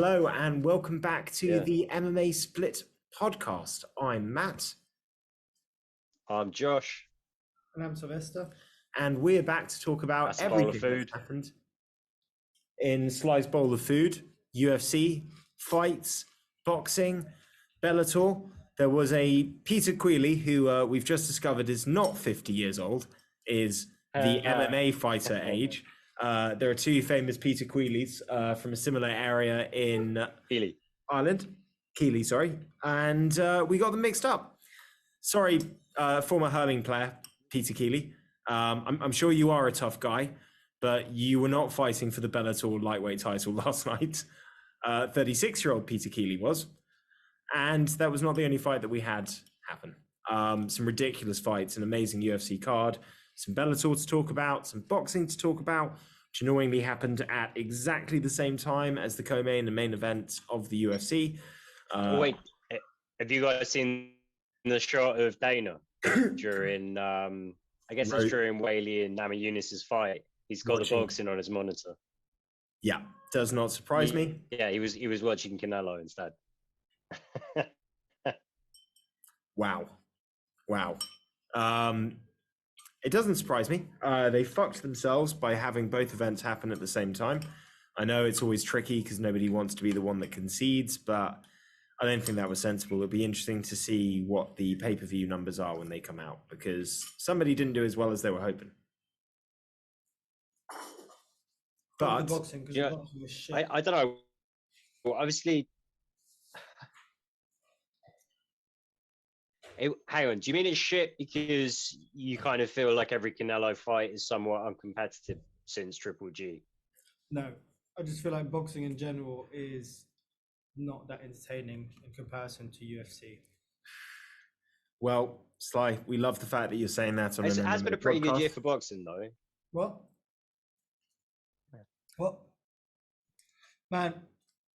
Hello and welcome back to the MMA Split podcast. I'm Matt. I'm Josh. And I'm Sylvester. And we're back to talk about everything that's happened in Sly's Bowl of Food, UFC, fights, boxing, Bellator. There was a Peter Queally, who we've just discovered is not 50 years old, is the MMA fighter age. There are two famous Peter Queallys from a similar area in Ireland. Keeley, sorry. And we got them mixed up. Sorry, former hurling player, Peter Keeley. I'm sure you are a tough guy, but you were not fighting for the Bellator lightweight title last night. 36-year-old Peter Keeley was. And that was not the only fight that we had happen. Some ridiculous fights, an amazing UFC card, some Bellator to talk about, some boxing to talk about, which annoyingly happened at exactly the same time as the co-main and main event of the UFC. Wait, have you guys seen the shot of Dana during, I guess it's during Whaley and Nama Yunus's fight? He's got the boxing on his monitor. Yeah, does not surprise me. Yeah, he was watching Canelo instead. Wow. It doesn't surprise me. They fucked themselves by having both events happen at the same time. I know it's always tricky because nobody wants to be the one that concedes, but I don't think that was sensible. It'll be interesting to see what the pay-per-view numbers are when they come out, because somebody didn't do as well as they were hoping. But boxing, yeah, I don't know. Well, obviously, hang on. Do you mean it's shit because you kind of feel like every Canelo fight is somewhat uncompetitive since Triple G? No, I just feel like boxing in general is not that entertaining in comparison to UFC. Well, Sly, we love the fact that you're saying that. It has been a pretty good year for boxing, though. What? Man,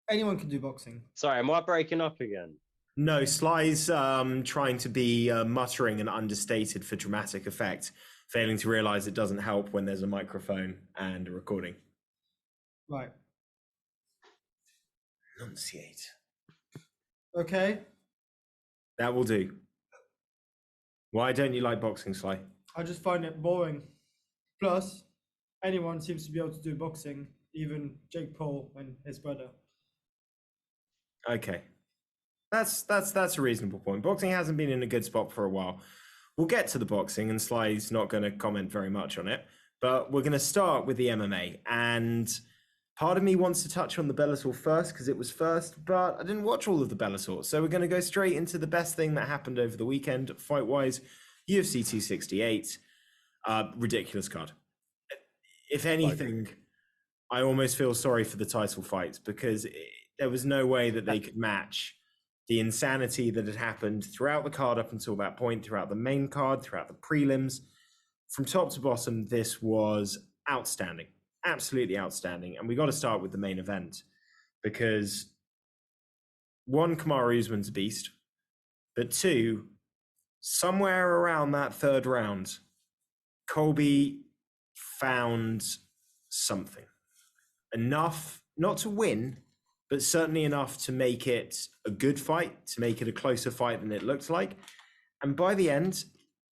anyone can do boxing. Sorry, am I breaking up again? No, Sly's trying to be muttering and understated for dramatic effect, failing to realize it doesn't help when there's a microphone and a recording. Right. Enunciate. Okay. That will do. Why don't you like boxing, Sly? I just find it boring. Plus, anyone seems to be able to do boxing, even Jake Paul and his brother. Okay. That's a reasonable point. Boxing hasn't been in a good spot for a while. We'll get to the boxing, and Sly's not going to comment very much on it, but we're going to start with the MMA. And part of me wants to touch on the Bellator first because it was first, but I didn't watch all of the Bellator. So we're going to go straight into the best thing that happened over the weekend, fight-wise, UFC 268. Ridiculous card. If anything, I almost feel sorry for the title fights because there was no way that they could match the insanity that had happened throughout the card up until that point, throughout the main card, throughout the prelims. From top to bottom, this was outstanding, absolutely outstanding. And we got to start with the main event because one, Kamaru Usman's a beast, but two, somewhere around that third round, Colby found something. Enough, not to win, but certainly enough to make it a good fight, to make it a closer fight than it looked like. And by the end,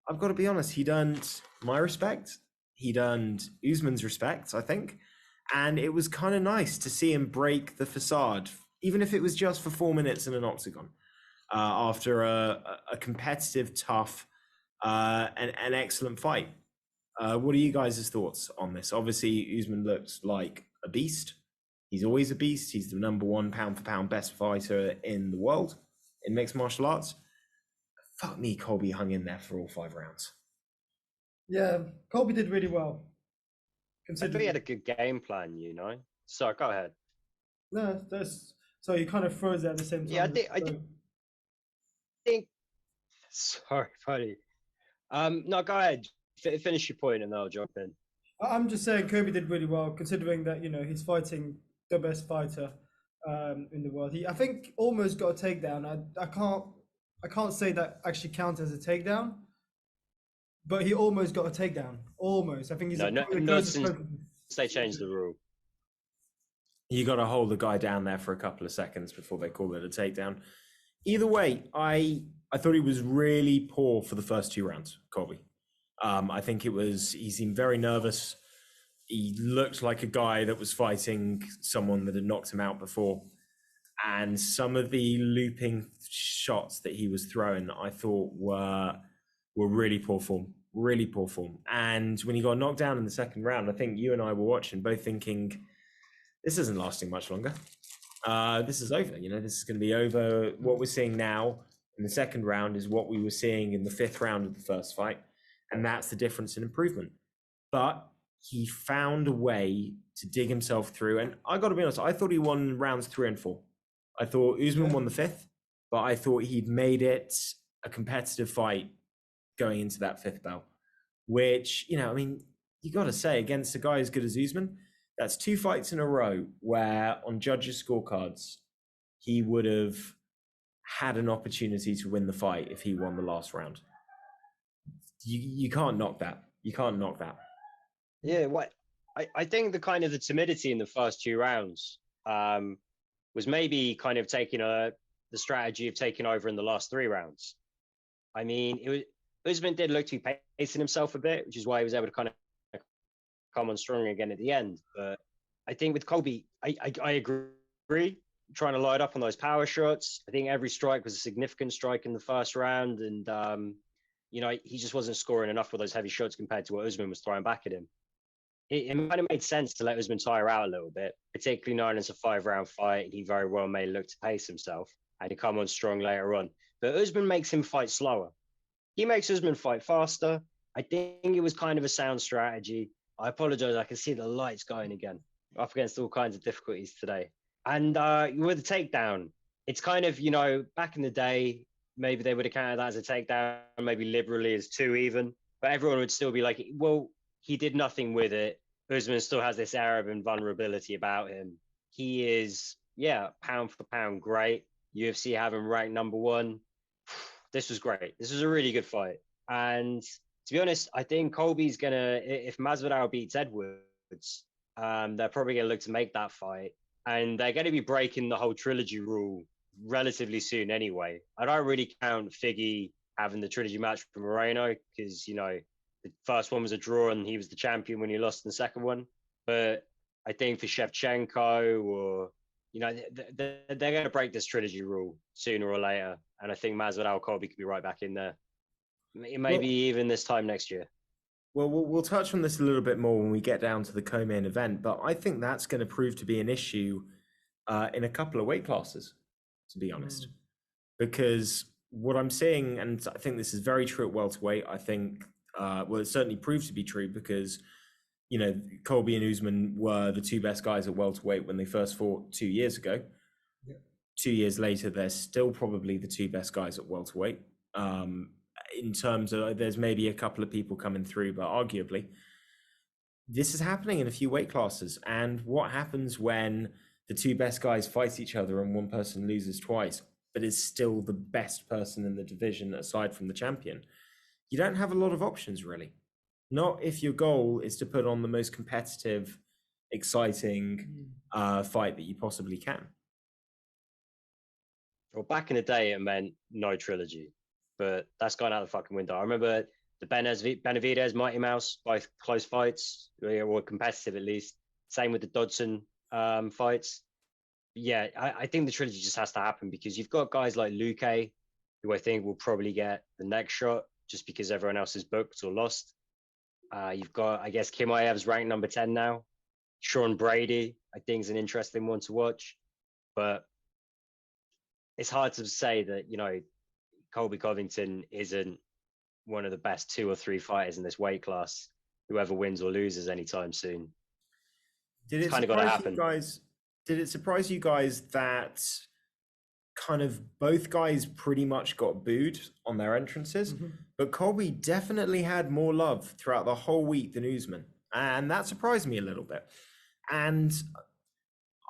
I've got to be honest, he'd earned my respect. He'd earned Usman's respect, I think. And it was kind of nice to see him break the facade, even if it was just for 4 minutes in an octagon, after a competitive, tough, and an excellent fight. What are you guys' thoughts on this? Obviously, Usman looks like a beast. He's always a beast. He's the number one pound-for-pound best fighter in the world in mixed martial arts. Fuck me, Colby hung in there for all 5 rounds. Yeah, Colby did really well. I thought he had a good game plan, you know. So go ahead. No, so he kind of froze it at the same time. Yeah, I think. Sorry, buddy. No, go ahead. Finish your point, and then I'll jump in. I'm just saying, Colby did really well, considering that he's fighting the best fighter in the world. I think almost got a takedown. I can't say that actually counts as a takedown, but he almost got a takedown. Almost. I think he's not since they changed the rule. You got to hold the guy down there for a couple of seconds before they call it a takedown. Either way, I thought he was really poor for the first 2 rounds, Colby. I think he seemed very nervous. He looked like a guy that was fighting someone that had knocked him out before. And some of the looping shots that he was throwing, I thought were really poor form, really poor form. And when he got knocked down in the second round, I think you and I were watching, both thinking, this isn't lasting much longer. This is over. This is going to be over. What we're seeing now in the second round is what we were seeing in the 5th round of the first fight. And that's the difference in improvement. But he found a way to dig himself through. And I got to be honest, I thought he won rounds 3 and 4. I thought Usman won the 5th, but I thought he'd made it a competitive fight going into that 5th bell, which, you got to say, against a guy as good as Usman, that's 2 fights in a row where on judges' scorecards, he would have had an opportunity to win the fight if he won the last round. You can't knock that. You can't knock that. Yeah, I think the timidity in the first 2 rounds was maybe kind of taking the strategy of taking over in the last 3 rounds. I mean, Usman did look to be pacing himself a bit, which is why he was able to kind of come on strong again at the end. But I think with Colby, I agree, trying to light up on those power shots. I think every strike was a significant strike in the first round. And, he just wasn't scoring enough with those heavy shots compared to what Usman was throwing back at him. It might have made sense to let Usman tire out a little bit, particularly knowing it's a 5-round fight. He very well may look to pace himself and he come on strong later on. But Usman makes him fight slower. He makes Usman fight faster. I think it was kind of a sound strategy. I apologize. I can see the lights going again. Up against all kinds of difficulties today. And with the takedown, it's kind of, back in the day, maybe they would have counted that as a takedown, maybe liberally as 2 even. But everyone would still be like, well, he did nothing with it. Usman still has this air of invulnerability about him. He is, pound for pound, great. UFC have him ranked number 1. This was great. This was a really good fight. And to be honest, I think Colby's going to, if Masvidal beats Edwards, they're probably going to look to make that fight. And they're going to be breaking the whole trilogy rule relatively soon anyway. I don't really count Figgy having the trilogy match for Moreno because, the first one was a draw and he was the champion when he lost in the second one. But I think for Shevchenko or, they're going to break this trilogy rule sooner or later. And I think Masvidal Colby could be right back in there. Maybe even this time next year. Well, we'll touch on this a little bit more when we get down to the co-main event. But I think that's going to prove to be an issue in a couple of weight classes, to be honest. Because what I'm seeing, and I think this is very true at welterweight, I think, it certainly proved to be true because, Colby and Usman were the 2 best guys at welterweight when they first fought 2 years ago. Yeah. 2 years later, they're still probably the 2 best guys at welterweight. In terms of, there's maybe a couple of people coming through, but arguably, this is happening in a few weight classes. And what happens when the 2 best guys fight each other and one person loses twice, but is still the best person in the division aside from the champion? You don't have a lot of options, really. Not if your goal is to put on the most competitive, exciting fight that you possibly can. Well, back in the day, it meant no trilogy, but that's gone out the fucking window. I remember the Benavidez, Mighty Mouse, both close fights, or competitive at least. Same with the Dodson fights. Yeah, I think the trilogy just has to happen because you've got guys like Luque, who I think will probably get the next shot just because everyone else is booked or lost. You've got, I guess, Chimaev's ranked number 10 now. Sean Brady, I think, is an interesting one to watch. But it's hard to say that, Colby Covington isn't one of the best 2 or 3 fighters in this weight class, whoever wins or loses anytime soon. Did it surprise you guys? Did it surprise you guys that kind of both guys pretty much got booed on their entrances, but Colby definitely had more love throughout the whole week than Usman, and that surprised me a little bit. And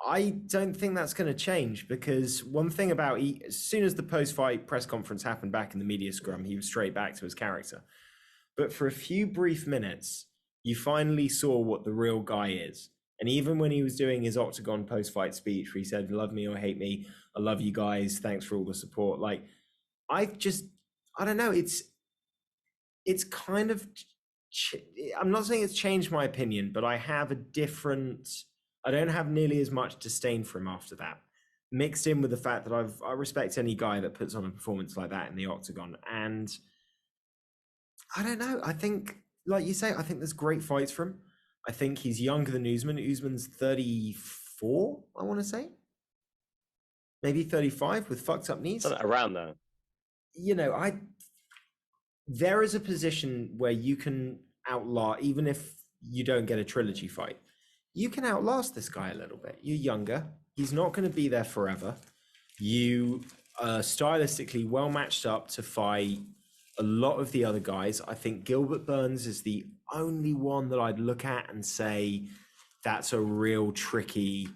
I don't think that's going to change because one thing about as soon as the post-fight press conference happened back in the media scrum, he was straight back to his character. But for a few brief minutes, you finally saw what the real guy is. And even when he was doing his Octagon post-fight speech where he said, love me or hate me, I love you guys, thanks for all the support. Like, I don't know, it's kind of, I'm not saying it's changed my opinion, but I don't have nearly as much disdain for him after that, mixed in with the fact that I respect any guy that puts on a performance like that in the Octagon. And I don't know, I think, like you say, I think there's great fights for him. I think he's younger than Usman. Usman's 34, I want to say. Maybe 35 with fucked up knees. Around there. You know, there is a position where you can outlast, even if you don't get a trilogy fight, you can outlast this guy a little bit. You're younger. He's not going to be there forever. You are stylistically well matched up to fight a lot of the other guys. I think Gilbert Burns is the only one that I'd look at and say that's a real tricky,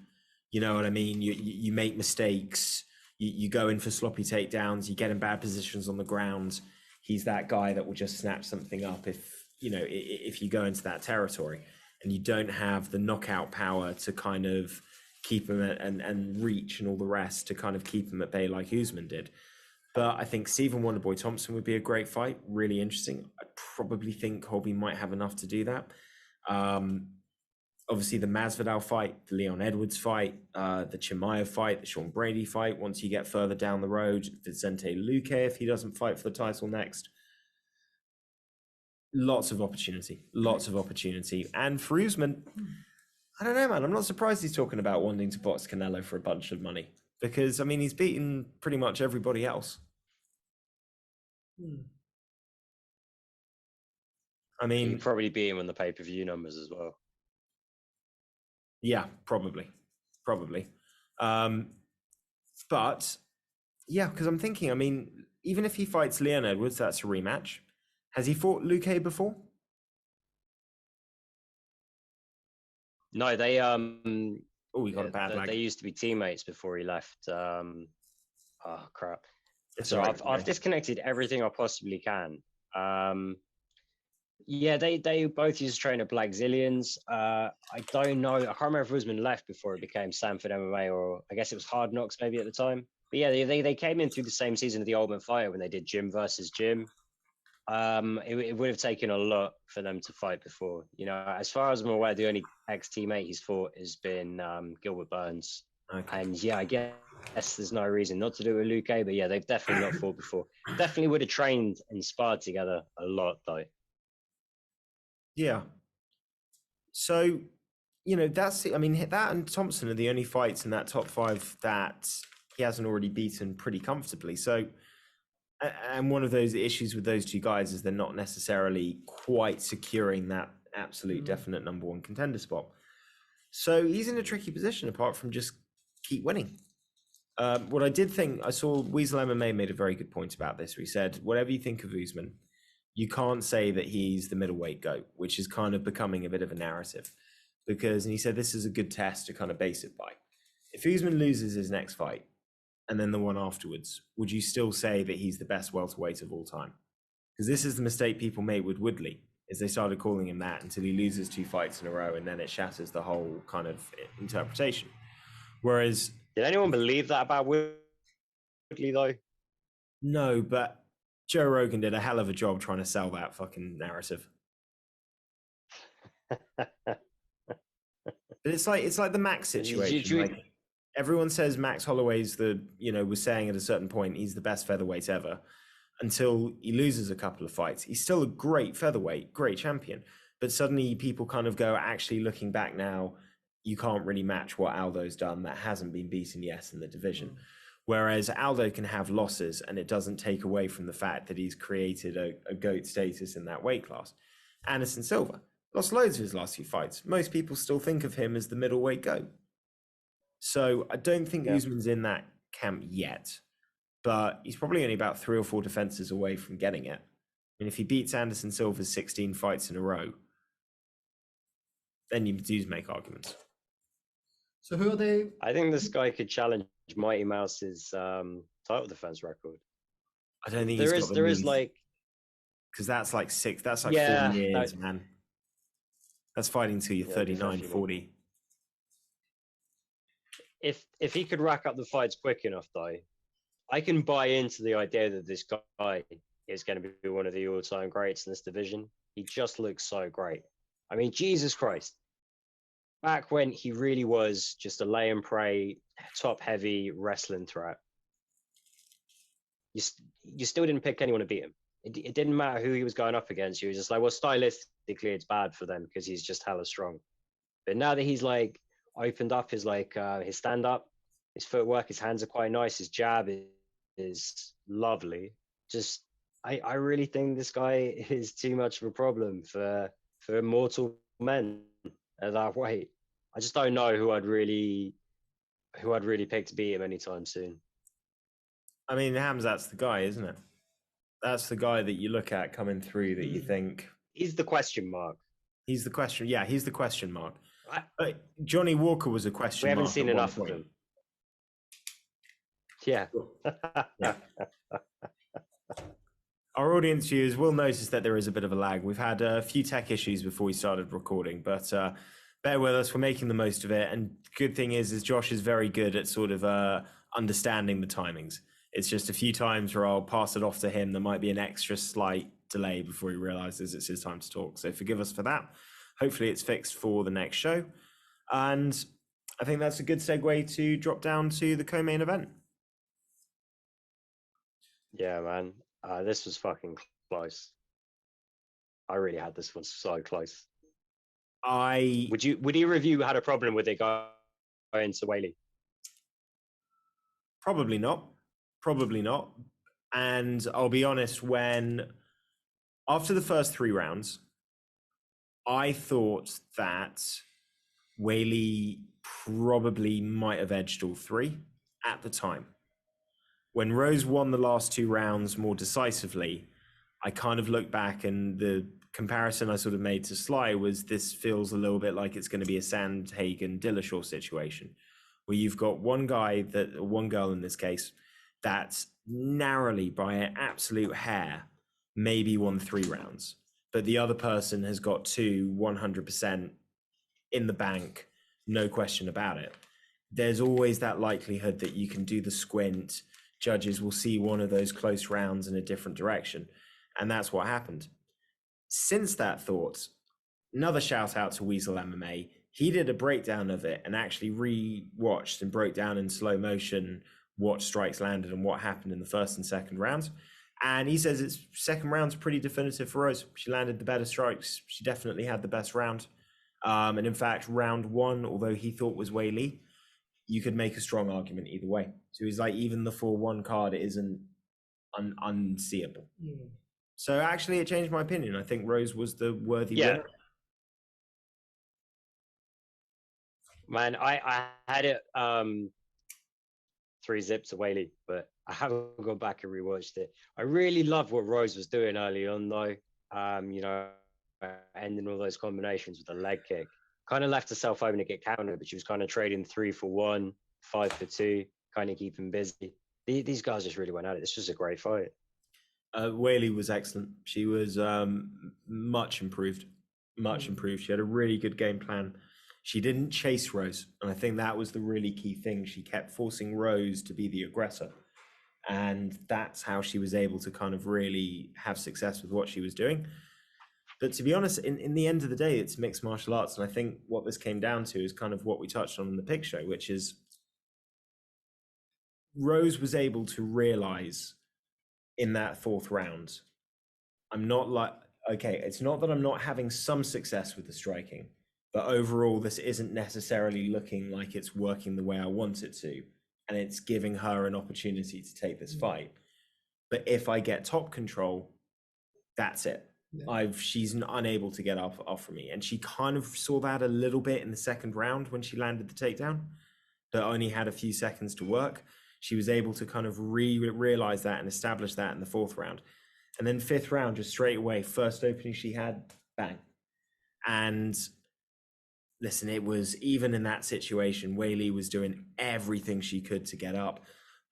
you know what I mean? You make mistakes, you go in for sloppy takedowns, you get in bad positions on the ground. He's that guy that will just snatch something up if you go into that territory and you don't have the knockout power to kind of keep him and reach and all the rest to kind of keep him at bay like Usman did. But I think Stephen Wonderboy Thompson would be a great fight, really interesting. I probably think Colby might have enough to do that. Obviously, the Masvidal fight, the Leon Edwards fight, the Chimaev fight, the Sean Brady fight. Once you get further down the road, Vicente Luque, if he doesn't fight for the title next. Lots of opportunity. And for Usman, I don't know, man. I'm not surprised he's talking about wanting to box Canelo for a bunch of money. Because, I mean, he's beaten pretty much everybody else. I mean, he'd probably beat him on the pay-per-view numbers as well. Yeah, probably. But yeah, because I'm thinking, I mean, even if he fights Leon Edwards, that's a rematch. Has he fought Luque before? No, they he got a bad leg. They used to be teammates before he left. Oh crap! It's so right, I've disconnected everything I possibly can. Yeah, they both used to train at Black Zillions. I don't know. I can't remember if Usman left before it became Sanford MMA, or I guess it was Hard Knocks maybe at the time. But yeah, they came in through the same season of the Ultimate Fighter when they did Gym versus Gym. It would have taken a lot for them to fight before. You know, as far as I'm aware, the only ex-teammate he's fought has been Gilbert Burns. Okay. And yeah, I guess there's no reason not to do it with Luque, but yeah, they've definitely not fought before. Definitely would have trained and sparred together a lot, though. Yeah. So, you know, that and Thompson are the only fights in that top 5 that he hasn't already beaten pretty comfortably. So, and one of those issues with those two guys is they're not necessarily quite securing that absolute definite number 1 contender spot. So he's in a tricky position apart from just keep winning. What I did think, I saw Weasel MMA made a very good point about this, where he said, whatever you think of Usman, you can't say that he's the middleweight GOAT, which is kind of becoming a bit of a narrative. And he said this is a good test to kind of base it by. If Usman loses his next fight, and then the one afterwards, would you still say that he's the best welterweight of all time? Because this is the mistake people made with Woodley, is they started calling him that until he loses 2 fights in a row, and then it shatters the whole kind of interpretation. Whereas... Did anyone believe that about Woodley, though? No, but Joe Rogan did a hell of a job trying to sell that fucking narrative. But it's like the Max situation. Like, everyone says Max Holloway's was saying at a certain point he's the best featherweight ever, until he loses a couple of fights. He's still a great featherweight, great champion. But suddenly people kind of go, actually looking back now, you can't really match what Aldo's done that hasn't been beaten yet in the division. Whereas Aldo can have losses and it doesn't take away from the fact that he's created a GOAT status in that weight class. Anderson Silva lost loads of his last few fights. Most people still think of him as the middleweight GOAT. So I don't think Usman's in that camp yet, but he's probably only about 3 or 4 defenses away from getting it. I mean, if he beats Anderson Silva's 16 fights in a row, then you do make arguments. So who are they? I think this guy could challenge Mighty Mouse's title defense record. I don't think there is like, because that's like 4 years, man. That's fighting till you're 39, 40. if he could rack up the fights quick enough, though, I can buy into the idea that this guy is going to be one of the all-time greats in this division. He just looks so great. I mean, Jesus Christ. Back when he really was just a lay and pray, top-heavy wrestling threat, you still didn't pick anyone to beat him. It didn't matter who he was going up against. You were just like, well, stylistically, it's bad for them because he's just hella strong. But now that he's like opened up his his stand-up, his footwork, his hands are quite nice. His jab is lovely. Just, I really think this guy is too much of a problem for mortal men at that weight. I just don't know who I'd really pick to beat him anytime soon. I mean, Hamzat's the guy, isn't it? That's the guy that you look at coming through that you think... He's the question mark. He's the question. Yeah, he's the question mark. Johnny Walker was a question mark. We haven't seen enough of him. Yeah. Yeah. Our audience viewers will notice that there is a bit of a lag. We've had a few tech issues before we started recording, but bear with us. We're making the most of it. And good thing is Josh is very good at sort of understanding the timings. It's just a few times where I'll pass it off to him. There might be an extra slight delay before he realizes it's his time to talk. So forgive us for that. Hopefully it's fixed for the next show. And I think that's a good segue to drop down to the co-main event. Yeah, man. This was fucking close. I really had this one so close. Would either of you had a problem with it going to Whaley? Probably not. And I'll be honest, after the first 3 rounds, I thought that Whaley probably might have edged all 3 at the time. When Rose won the last 2 rounds more decisively, I kind of looked back, and the comparison I sort of made to Sly was this feels a little bit like it's going to be a Sandhagen-Dillashaw situation, where you've got one girl in this case, that's narrowly by an absolute hair, maybe won 3 rounds, but the other person has got 2 100% in the bank, no question about it. There's always that likelihood that you can do the squint. Judges will see one of those close rounds in a different direction. And that's what happened. Since that thought, another shout out to Weasel MMA. He did a breakdown of it and actually re-watched and broke down in slow motion what strikes landed and what happened in the first and second rounds. And he says its second round's pretty definitive for Rose. She landed the better strikes. She definitely had the best round. And in fact, round 1, although he thought was Whaley, you could make a strong argument either way. So he's like, even the 4-1 card isn't unseeable. Yeah. So actually, it changed my opinion. I think Rose was the worthy winner. Man, I had it 3-0 to Whaley, but I haven't gone back and rewatched it. I really loved what Rose was doing early on, though. Ending all those combinations with a leg kick. Kind of left herself open to get countered, but she was kind of trading 3 for 1, 5 for 2, kind of keeping busy. These guys just really went at it. This was a great fight. Whaley was excellent. She was much improved. She had a really good game plan. She didn't chase Rose, and I think that was the really key thing. She kept forcing Rose to be the aggressor, and that's how she was able to kind of really have success with what she was doing. But to be honest, in the end of the day, it's mixed martial arts. And I think what this came down to is kind of what we touched on in the pick show, which is Rose was able to realize in that 4th round, it's not that I'm not having some success with the striking, but overall, this isn't necessarily looking like it's working the way I want it to. And it's giving her an opportunity to take this fight. But if I get top control, that's it. Yeah. She's unable to get off from me. And she kind of saw that a little bit in the 2nd round when she landed the takedown, but only had a few seconds to work. She was able to kind of realize that and establish that in the 4th round. And then 5th round, just straight away, first opening she had, bang. And listen, it was even in that situation, Whaley was doing everything she could to get up.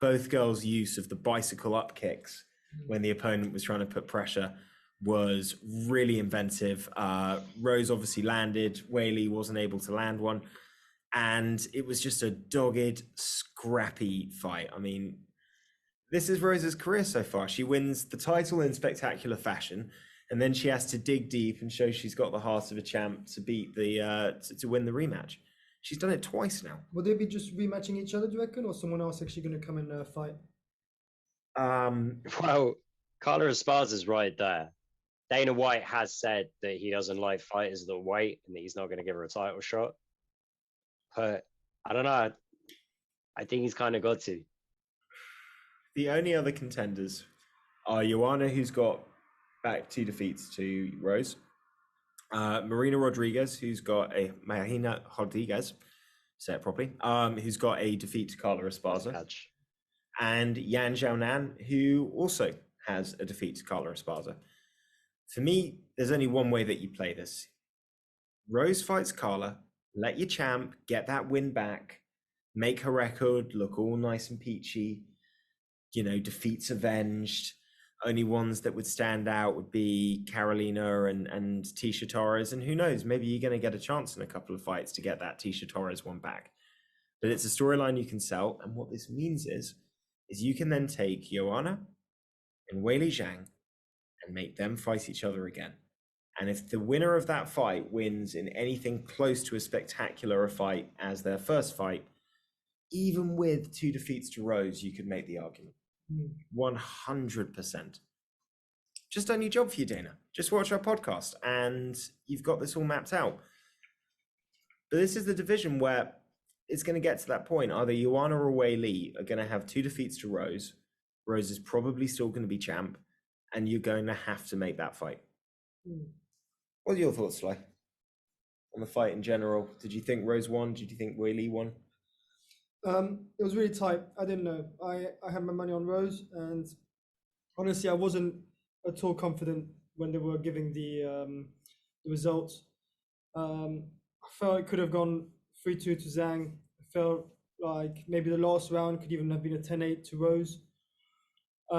Both girls' use of the bicycle up kicks when the opponent was trying to put pressure was really inventive. Rose obviously landed. Whaley wasn't able to land one. And it was just a dogged, scrappy fight. I mean, this is Rose's career so far. She wins the title in spectacular fashion, and then she has to dig deep and show she's got the heart of a champ to beat the to win the rematch. She's done it twice now. Will they be just rematching each other, do you reckon, or someone else actually going to come and fight? Well, Carla Esparza's right there. Dana White has said that he doesn't like fighters that wait and that he's not going to give her a title shot. But I don't know. I think he's kind of got to. The only other contenders are Joanna, who's got back 2 defeats to Rose, Marina Rodriguez, who's got a Marina Rodriguez, say it properly, who's got a defeat to Carla Esparza, and Yan Xiaonan, who also has a defeat to Carla Esparza. For me, there's only one way that you play this. Rose fights Carla, let your champ get that win back, make her record look all nice and peachy, defeats avenged. Only ones that would stand out would be Carolina and Tisha Torres. And who knows, maybe you're going to get a chance in a couple of fights to get that Tisha Torres one back. But it's a storyline you can sell. And what this means is you can then take Joanna and Whaley Zhang and make them fight each other again. And if the winner of that fight wins in anything close to as spectacular a fight as their first fight, even with 2 defeats to Rose, you could make the argument. 100%. Just done your job for you, Dana. Just watch our podcast and you've got this all mapped out. But this is the division where it's going to get to that point. Either Joanna or Whaley are going to have 2 defeats to Rose. Rose is probably still going to be champ, and you're going to have to make that fight. What are your thoughts, Sly, on the fight in general? Did you think Rose won? Did you think Whaley won? It was really tight. I didn't know. I had my money on Rose, and honestly, I wasn't at all confident when they were giving the results. I felt it could have gone 3-2 to Zhang. I felt like maybe the last round could even have been a 10-8 to Rose. It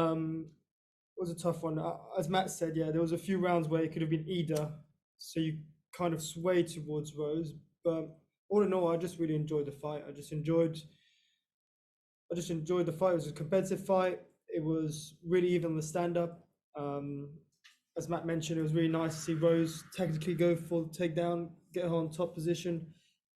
was a tough one. As Matt said, yeah, there was a few rounds where it could have been either, so you kind of sway towards Rose. But all in all, I just really enjoyed the fight. I just enjoyed the fight. It was a competitive fight. It was really even on the stand-up. As Matt mentioned, it was really nice to see Rose technically go for the takedown, get her on top position,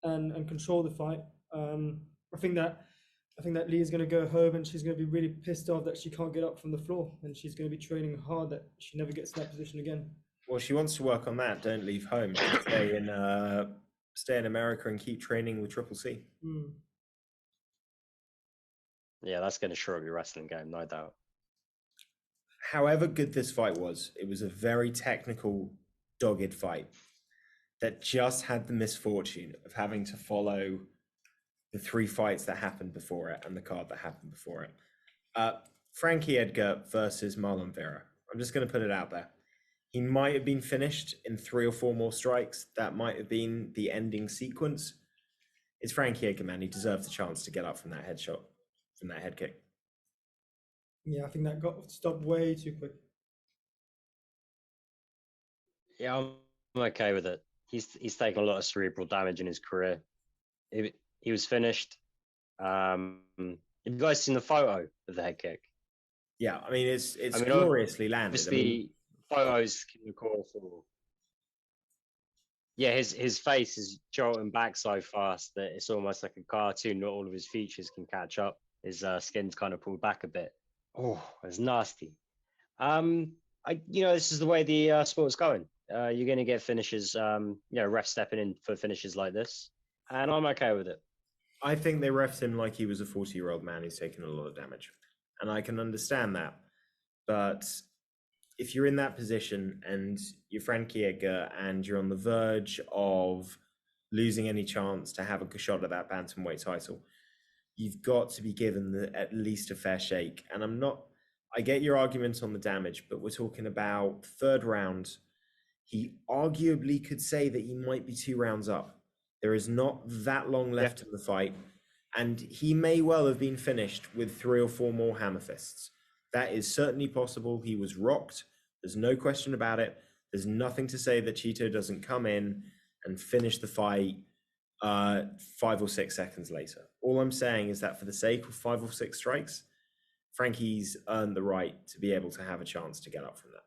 and control the fight. I think that Lee is going to go home and she's going to be really pissed off that she can't get up from the floor, and she's going to be training hard that she never gets in that position again. Well, she wants to work on that. Don't leave home. Stay in America and keep training with Triple C. Yeah, that's going to shore up your wrestling game, no doubt. However good this fight was, it was a very technical, dogged fight that just had the misfortune of having to follow the 3 fights that happened before it and the card that happened before it. Frankie Edgar versus Marlon Vera. I'm just going to put it out there. He might have been finished in 3 or 4 more strikes. That might have been the ending sequence. It's Frankie Edgar, man. He deserved the chance to get up from that headshot, from that head kick. Yeah, I think that got stopped way too quick. Yeah, I'm okay with it. He's taken a lot of cerebral damage in his career. He was finished. Have you guys seen the photo of the head kick? Yeah, I mean, it's gloriously landed. Obviously, photos can record for. Yeah, his face is jolting back so fast that it's almost like a cartoon. Not all of his features can catch up. His skin's kind of pulled back a bit. Oh, it's nasty. This is the way the sport's going. You're going to get finishes. Refs stepping in for finishes like this, and I'm okay with it. I think they refed him like he was a 40-year-old man who's taken a lot of damage, and I can understand that. But if you're in that position and you're Frankie Edgar and you're on the verge of losing any chance to have a shot at that bantamweight title, you've got to be given at least a fair shake. And I get your argument on the damage, but we're talking about 3rd round. He arguably could say that he might be 2 rounds up. There is not that long left in the fight, and he may well have been finished with 3 or 4 more hammer fists. That is certainly possible. He was rocked. There's no question about it. There's nothing to say that Chito doesn't come in and finish the fight 5 or 6 seconds later. All I'm saying is that for the sake of 5 or 6 strikes, Frankie's earned the right to be able to have a chance to get up from that.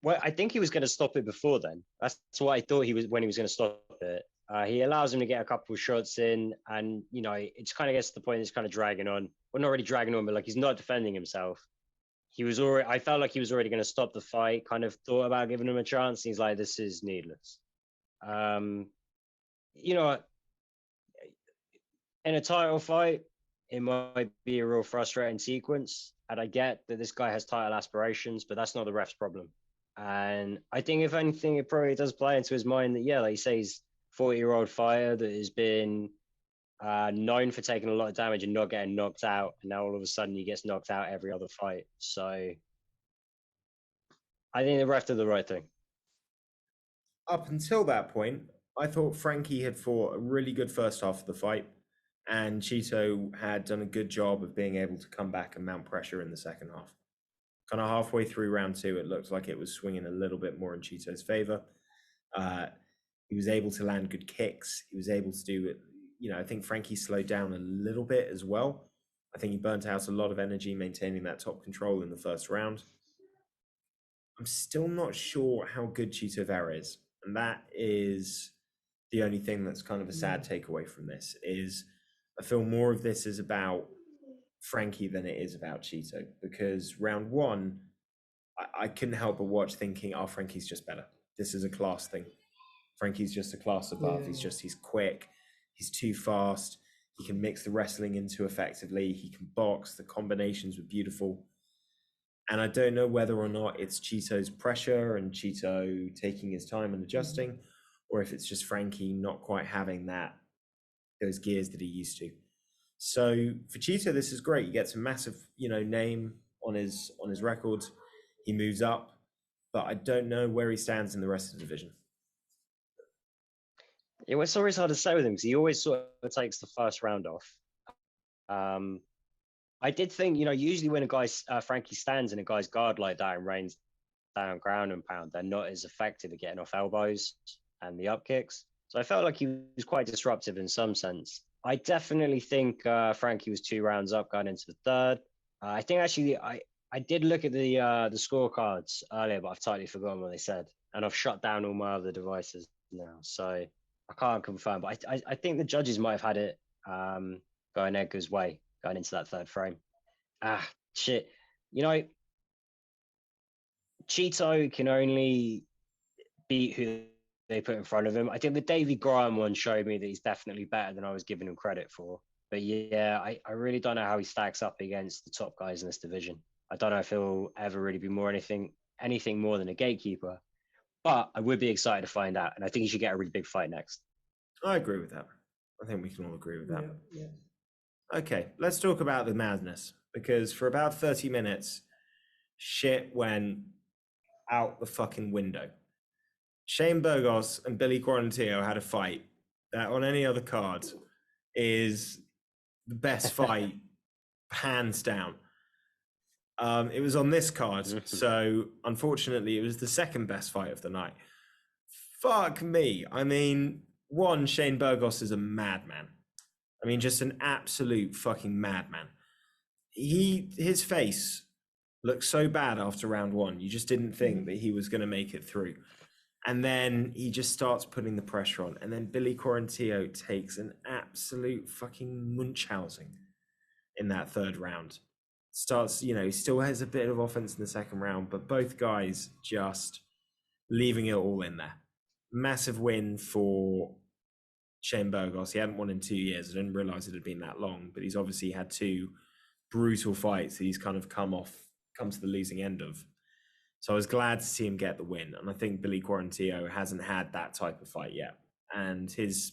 Well, I think he was going to stop it before then. That's what I thought he was when he was going to stop it. He allows him to get a couple of shots in, and it's kind of gets to the point it's kind of dragging on. Well, not really dragging on, but like he's not defending himself. He was already. I felt like he was already going to stop the fight. Kind of thought about giving him a chance. He's like, "This is needless." You know, in a title fight, it might be a real frustrating sequence. And I get that this guy has title aspirations, but that's not the ref's problem. And I think, if anything, it probably does play into his mind that, yeah, like you say, he's a 40-year-old fighter that has been known for taking a lot of damage and not getting knocked out. And now all of a sudden he gets knocked out every other fight. So I think the ref did the right thing. Up until that point, I thought Frankie had fought a really good first half of the fight, and Chito had done a good job of being able to come back and mount pressure in the second half. Kind of halfway through round 2, it looked like it was swinging a little bit more in Chito's favor. He was able to land good kicks. He was able to do it. I think Frankie slowed down a little bit as well. I think he burnt out a lot of energy maintaining that top control in the first round. I'm still not sure how good Chito Vera is. And that is the only thing that's kind of a sad takeaway from this is I feel more of this is about Frankie than it is about Chito, because round 1, I couldn't help but watch thinking, oh, Frankie's just better. This is a class thing. Frankie's just a class above. Yeah. He's quick. He's too fast. He can mix the wrestling into effectively. He can box. The combinations were beautiful. And I don't know whether or not it's Chito's pressure and Chito taking his time and adjusting, or if it's just Frankie not quite having those gears that he used to. So for Chito, this is great. He gets a massive, name on his record. He moves up, but I don't know where he stands in the rest of the division. Yeah, it's always hard to say with him because he always sort of takes the first round off. I did think, usually when Frankie stands in a guy's guard like that and rains down ground and pound, they're not as effective at getting off elbows and the up kicks. So I felt like he was quite disruptive in some sense. I definitely think Frankie was 2 rounds up going into the third. I think actually I did look at the scorecards earlier, but I've totally forgotten what they said. And I've shut down all my other devices now. So I can't confirm. But I think the judges might have had it going Edgar's way going into that third frame. Shit. Chito can only beat who they put in front of him. I think the Davey Graham one showed me that he's definitely better than I was giving him credit for. But yeah, I really don't know how he stacks up against the top guys in this division. I don't know if he'll ever really be anything more than a gatekeeper. But I would be excited to find out. And I think he should get a really big fight next. I agree with that. I think we can all agree with that. Yeah. Okay, let's talk about the madness. Because for about 30 minutes, shit went out the fucking window. Shane Burgos and Billy Quarantillo had a fight that on any other card is the best fight, hands down. It was on this card, so unfortunately it was the second best fight of the night. Fuck me. I mean, one, Shane Burgos is a madman. I mean, just an absolute fucking madman. His face looked so bad after round 1. You just didn't think that he was going to make it through. And then he just starts putting the pressure on. And then Billy Quarantillo takes an absolute fucking Munchausen in that third round. Starts, he still has a bit of offense in the second round, but both guys just leaving it all in there. Massive win for Shane Burgos. He hadn't won in 2 years. I didn't realize it had been that long, but he's obviously had 2 brutal fights that he's kind of come to the losing end of. So I was glad to see him get the win. And I think Billy Quarantillo hasn't had that type of fight yet. And his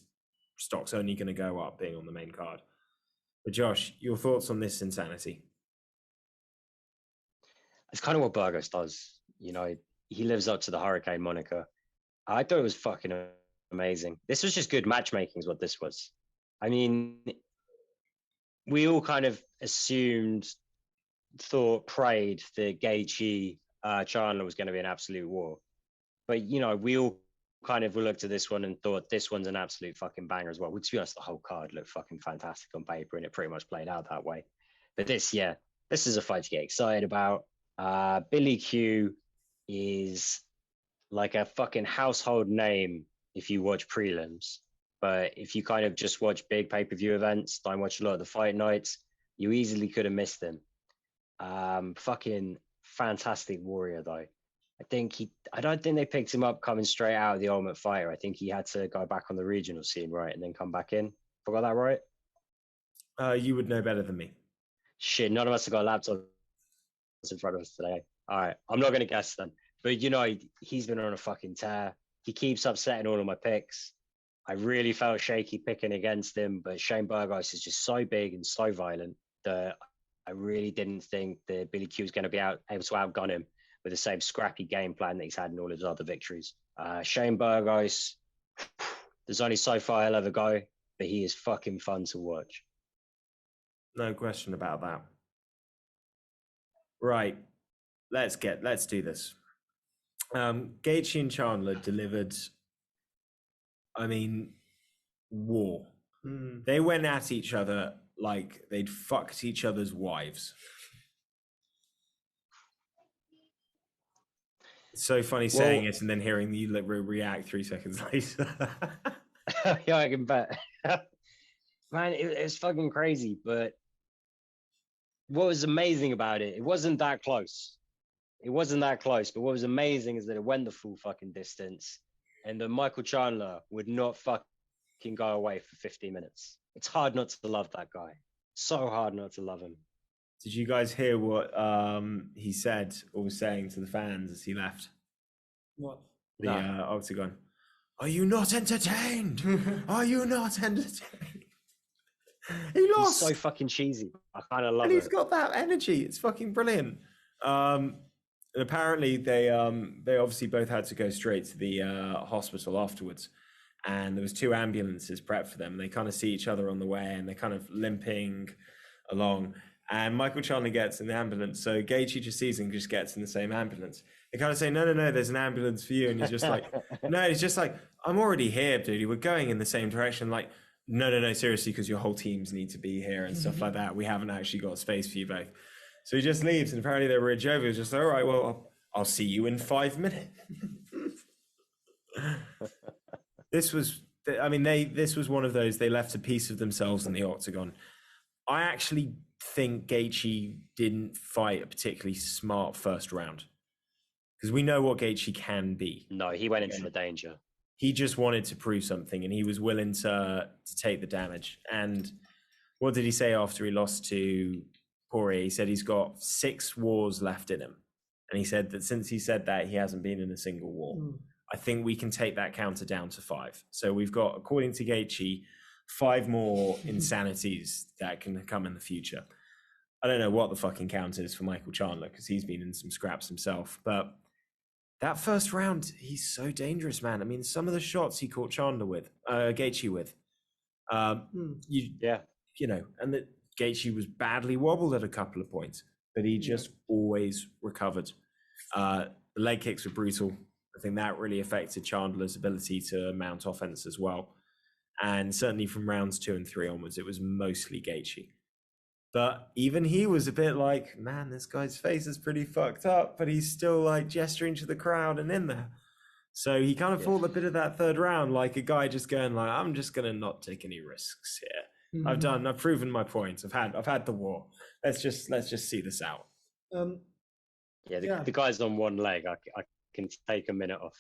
stock's only going to go up being on the main card. But Josh, your thoughts on this insanity? It's kind of what Burgos does. He lives up to the Hurricane moniker. I thought it was fucking amazing. This was just good matchmaking is what this was. I mean, we all kind of prayed that Gaethje Chandler was going to be an absolute war. But, we all kind of looked at this one and thought this one's an absolute fucking banger as well. To be honest, the whole card looked fucking fantastic on paper, and it pretty much played out that way. But this is a fight to get excited about. Billy Q is like a fucking household name if you watch prelims. But if you kind of just watch big pay-per-view events, don't watch a lot of the fight nights, you easily could have missed him. Fucking fantastic warrior, though. I don't think they picked him up coming straight out of the Ultimate Fighter. I think he had to go back on the regional scene, right? And then come back in. Forgot that right? You would know better than me. Shit, none of us have got laptops in front of us today. All right, I'm not going to guess then. But, you know, he's been on a fucking tear. He keeps upsetting all of my picks. I really felt shaky picking against him, but Shane Burgess is just so big and so violent that I really didn't think that Billy Q was going to be able to outgun him with the same scrappy game plan that he's had in all his other victories. Shane Burgos, there's only so far he'll ever go, but he is fucking fun to watch. No question about that. Right, let's do this. Gaethje and Chandler delivered, war. They went at each other like they'd fucked each other's wives. It's so funny saying it and then hearing you react 3 seconds later. Yeah, I can bet. Man, it was fucking crazy. But what was amazing about it, it wasn't that close. It wasn't that close. But what was amazing is that it went the full fucking distance. And that Michael Chandler would not fucking go away for 15 minutes. It's hard not to love that guy. So hard not to love him. Did you guys hear what he said or was saying to the fans as he left? What? The Octagon. Are you not entertained? Are you not entertained? He lost. He's so fucking cheesy. I kind of love it. And he's got that energy. It's fucking brilliant. And apparently they obviously both had to go straight to the hospital afterwards. And there was 2 ambulances prepped for them. They kind of see each other on the way and they're kind of limping along. And Michael Chandler gets in the ambulance. So Gaethje just sees him, just gets in the same ambulance. They kind of say, no, there's an ambulance for you. And he's just like, no, he's just like, I'm already here, dude. We're going in the same direction. Like, no, seriously, because your whole teams need to be here and stuff like that. We haven't actually got space for you both. So he just leaves. And apparently they were jovial. He was just like, all right, well, I'll see you in 5 minutes. This was one of those, they left a piece of themselves in the octagon. I actually think Gaethje didn't fight a particularly smart first round because we know what Gaethje can be. No, he went into the danger. He just wanted to prove something and he was willing to take the damage. And what did he say after he lost to Poirier? He said he's got 6 wars left in him. And he said that since he said that, he hasn't been in a single war. I think we can take that counter down to 5. So we've got, according to Gaethje, 5 more insanities that can come in the future. I don't know what the fucking count is for Michael Chandler because he's been in some scraps himself. But that first round, he's so dangerous, man. I mean, some of the shots he caught Chandler with, Gaethje with, you know, and that Gaethje was badly wobbled at a couple of points, but he just always recovered. The leg kicks were brutal. I think that really affected Chandler's ability to mount offense as well. And certainly from rounds 2 and 3 onwards, it was mostly Gaethje. But even he was a bit like, man, this guy's face is pretty fucked up, but he's still like gesturing to the crowd and in there. So he kind of fought a bit of that third round like a guy just going like, I'm just going to not take any risks here. I've proven my point. I've had the war. Let's just see this out. The guy's on one leg. I can take a minute off.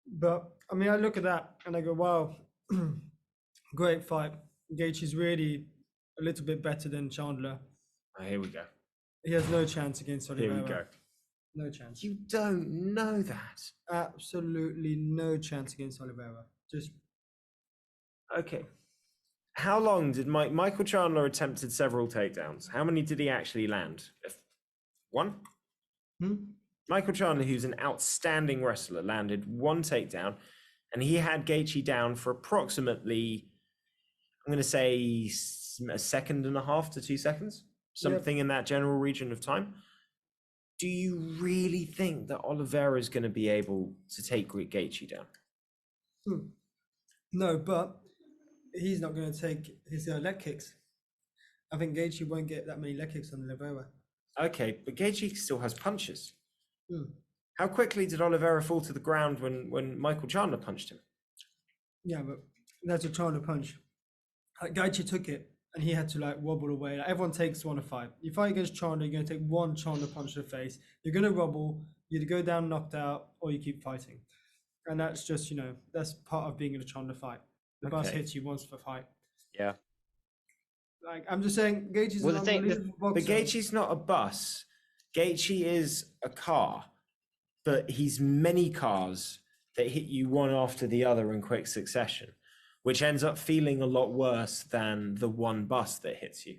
But I mean, I look at that and I go, wow, great fight. Gaethje's really a little bit better than Chandler. Here we go. He has no chance against Oliveira. Here we go. No chance. You don't know that. Absolutely no chance against Oliveira. Just okay. How long did Michael Chandler attempted several takedowns? How many did he actually land? 1? Michael Chandler, who's an outstanding wrestler, landed 1 takedown, and he had Gaethje down for approximately, I'm going to say, a second and a half to 2 seconds, something in that general region of time. do you really think that Oliveira is going to be able to take Gaethje down? No, but he's not going to take his leg kicks. I think Gaethje won't get that many leg kicks on Oliveira. Okay, but Gaethje still has punches. Hmm. How quickly did Oliveira fall to the ground when Michael Chandler punched him? Yeah, but that's a Chandler punch. Gaethje took it, and he had to like wobble away. Like, everyone takes one to fight. You fight against Chandler, you're going to take one Chandler punch to the face. You're going to wobble. You either go down knocked out, or you keep fighting. And that's just, that's part of being in a Chandler fight. The bus hits you once per fight. Yeah. Like, I'm just saying, Gaethje's an unbelievable boxer. But Gaethje's not a bus. Gaethje is a car, but he's many cars that hit you one after the other in quick succession, which ends up feeling a lot worse than the one bus that hits you.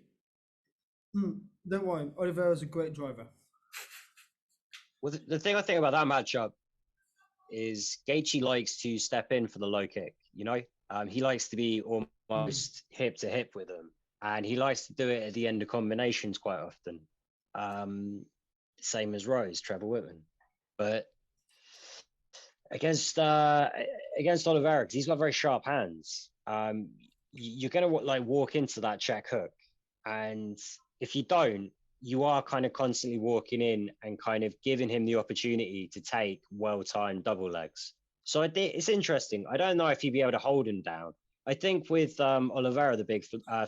Don't worry, Oliveira's a great driver. Well, the thing I think about that matchup is Gaethje likes to step in for the low kick. He likes to be almost hip to hip with him, and he likes to do it at the end of combinations quite often. Same as Trevor Wittman, but against Oliveira, because he's got very sharp hands, you're gonna walk into that check hook, and if you don't, you are kind of constantly walking in and kind of giving him the opportunity to take well-timed double legs. So I think it's interesting. I don't know if he'd be able to hold him down. I think with Oliveira, the big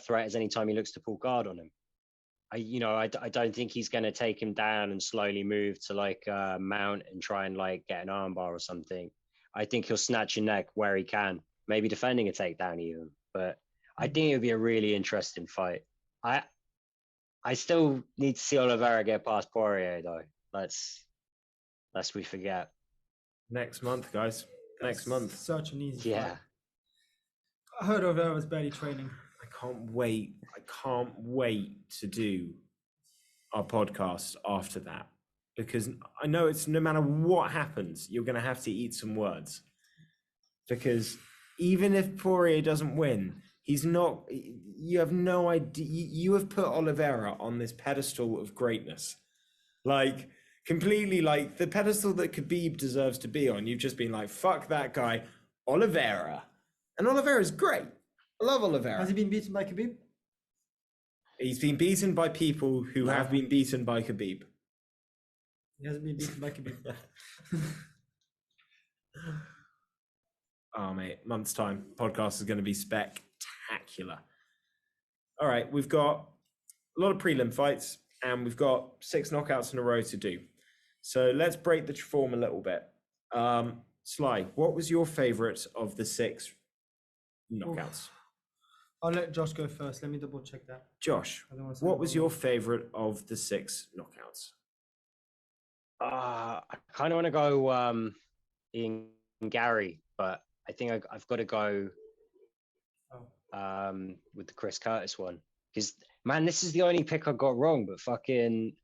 threat is anytime he looks to pull guard on him. I don't think he's going to take him down and slowly move to mount and try and get an armbar or something. I think he'll snatch your neck where he can, maybe defending a takedown even. But I think it would be a really interesting fight. I still need to see Oliveira get past Poirier though. Lest we forget. Next month, guys. Next month. Such an easy fight. Yeah. I heard Oliveira's barely training. I can't wait to do our podcast after that, because I know it's no matter what happens, you're going to have to eat some words, because even if Poirier doesn't win, you have no idea. You have put Oliveira on this pedestal of greatness, completely the pedestal that Khabib deserves to be on. You've just been fuck that guy, Oliveira. And Oliveira's great. I love Oliveira. Has he been beaten by Khabib? He's been beaten by people who have been beaten by Khabib. He hasn't been beaten by Khabib. Oh, mate, month's time. Podcast is going to be spectacular. All right, we've got a lot of prelim fights, and we've got 6 knockouts in a row to do. So let's break the form a little bit. Sly, what was your favorite of the 6 knockouts? I'll let Josh go first. Let me double check that. Josh, what was your favorite of the 6 knockouts? I kind of want to go Iangary, but I think I've got to go with the Chris Curtis one, because man, this is the only pick I got wrong, but fucking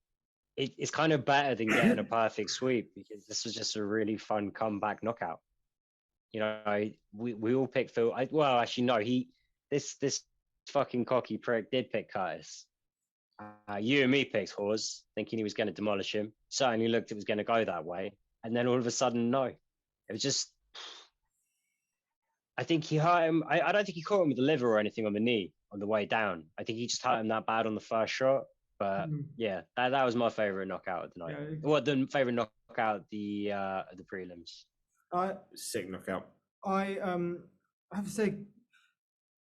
it's kind of better than getting a perfect sweep, because this was just a really fun comeback knockout. We all picked Phil. This fucking cocky prick did pick Curtis. You and me picked Hawes, thinking he was going to demolish him. Certainly looked it was going to go that way, and then all of a sudden, no. It was just. I think he hurt him. I don't think he caught him with the liver or anything on the knee on the way down. I think he just hurt him that bad on the first shot. But yeah, that was my favorite knockout of the night. Yeah. The favorite knockout of the prelims. Sick knockout. I have to say,